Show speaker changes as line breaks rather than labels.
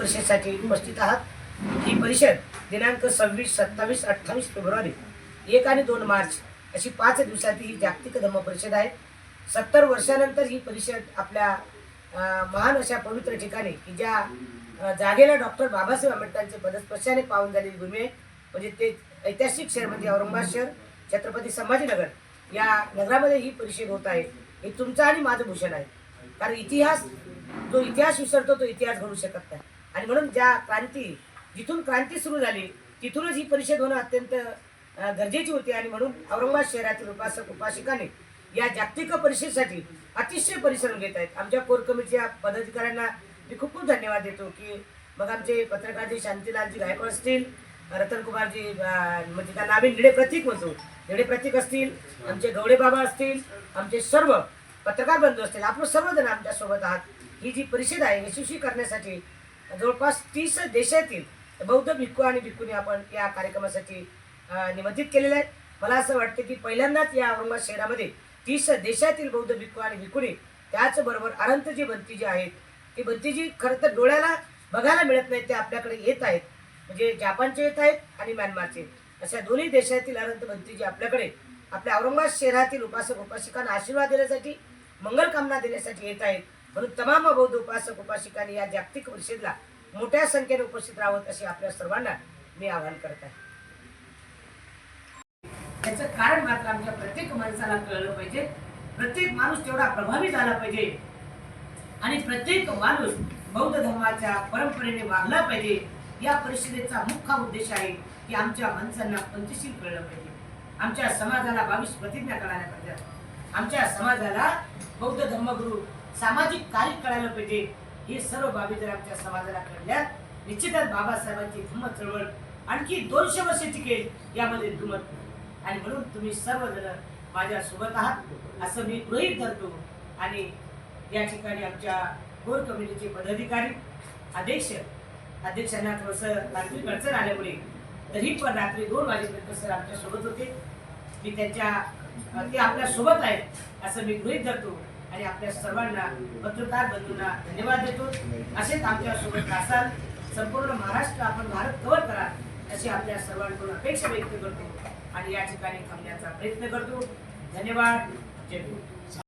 परिषदेसाठी उपस्थित आहात। ही परिषद दिनांक 26, 27, 28 फेब्रुवारी 1 आणि 2 मार्च अशी 5 दिवसाची ही जागतिक धम्म परिषद आहे। 70 वर्षानंतर ही परिषद आपल्या महान अशा पवित्र ठिकाणी की ज्या जागेला डॉक्टर बाबासाहेब आंबेडकरांचे पदस्पर्शाने पावन झालेली भूमी आहे, म्हणजे ते ऐतिहासिक शहर म्हणजे औरंगाबाद शहर, छत्रपती संभाजीनगर या नगरामध्ये ही परिषद होत आहे। हे तुमचं आणि माझं भूषण आहे, कारण जो इतिहास विसरतो तो इतिहास घडू शकत नाही। आणि म्हणून जिथून क्रांती सुरू झाली तिथूनच ही परिषद होणं अत्यंत गरजेची होती। आणि म्हणून औरंगाबाद शहरातील उपासक उपासिकांनी या जागतिक परिषदेसाठी अतिशय परिश्रम घेत आहेत। आमच्या कोर कमिटीच्या पदाधिकाऱ्यांना मी खूप खूप धन्यवाद देतो की मग आमचे पत्रकारजी शांतीलालजी गायकवाड असतील, रतनकुमारजी म्हणजे त्यांना आम्ही निळे प्रतीक म्हणतो, निळे प्रतीक असतील, आमचे गवळे बाबा असतील, आमचे सर्व पत्रकार बंधू असतील, आपण सर्वजण आमच्या सोबत आहात। ही जी परिषद आहे यशस्वी करण्यासाठी जवळपास 30 देशातील बौद्ध भिक्खू आणि भिक्खुनी आपण या कार्यक्रमासाठी निमंत्रित केलेले आहेत। मला असं वाटतं की पहिल्यांदाच या औरंगाबाद शहरामध्ये 30 देशातील बौद्ध भिक्खू आणि भिक्खुनी, त्याचबरोबर अनंत जी भंतीजी आहेत, ती भंतीजी खरं तर डोळ्याला बघायला मिळत नाहीत, ते आपल्याकडे येत आहेत, म्हणजे जपानचे येत आहेत आणि म्यानमारचे, अशा दोन्ही देशातील अनंत भंतीजी आपल्याकडे आपल्या औरंगाबाद शहरातील उपासक उपासिकांना आशीर्वाद देण्यासाठी, मंगल कामना देण्यासाठी येत आहेत। म्हणून तमाम बौद्ध उपासक उपासिकांनी या जागतिक परिषदेला मोठ्या संख्येने उपस्थित राहावं असे आपल्या सर्वांना मी आवाहन करत आहे। त्याचं कारण मात्र आमच्या प्रत्येक माणसाला कळलं पाहिजे, प्रत्येक माणूस तेवढा प्रभावी झाला पाहिजे आणि प्रत्येक माणूस बौद्ध धर्माच्या परंपरेने वागला पाहिजे। या परिषदेचा मुख्य उद्देश आहे की आमच्या माणसांना पंचशील कळलं पाहिजे, आमच्या समाजाला 22 प्रतिज्ञा कळायला पाहिजेत, आमच्या समाजाला बौद्ध धर्मगुरू सामाजिक कार्य कळायला पाहिजे। हे सर्व बाबी जर आमच्या समाजाला कळल्या निश्चितच बाबासाहेबांची धम्म चळवळ आणखी 200 वर्ष टिकेल यामध्ये दुमत। आणि म्हणून तुम्ही सर्वजण माझ्या सोबत आहात असं मी गृहीत धरतो। आणि या ठिकाणी आमच्या कोर कमिटीचे पदाधिकारी अध्यक्षांना थोडंसं रात्री अडचण आल्यामुळे तरी पण रात्री 2 वाजेपर्यंत सर आमच्या सोबत होते, मी ते आपल्या सोबत आहेत असं मी गृहीत धरतो। आणि आपल्या सर्वांना पत्रकार बंधूंना धन्यवाद देतो। असेच आमच्या सोबत असाल, संपूर्ण महाराष्ट्र आपण भारत कव्हर करा अशी आपल्या सर्वांकडून अपेक्षा व्यक्त करतो आणि या ठिकाणी थांबण्याचा प्रयत्न करतो। धन्यवाद। जय हिंद।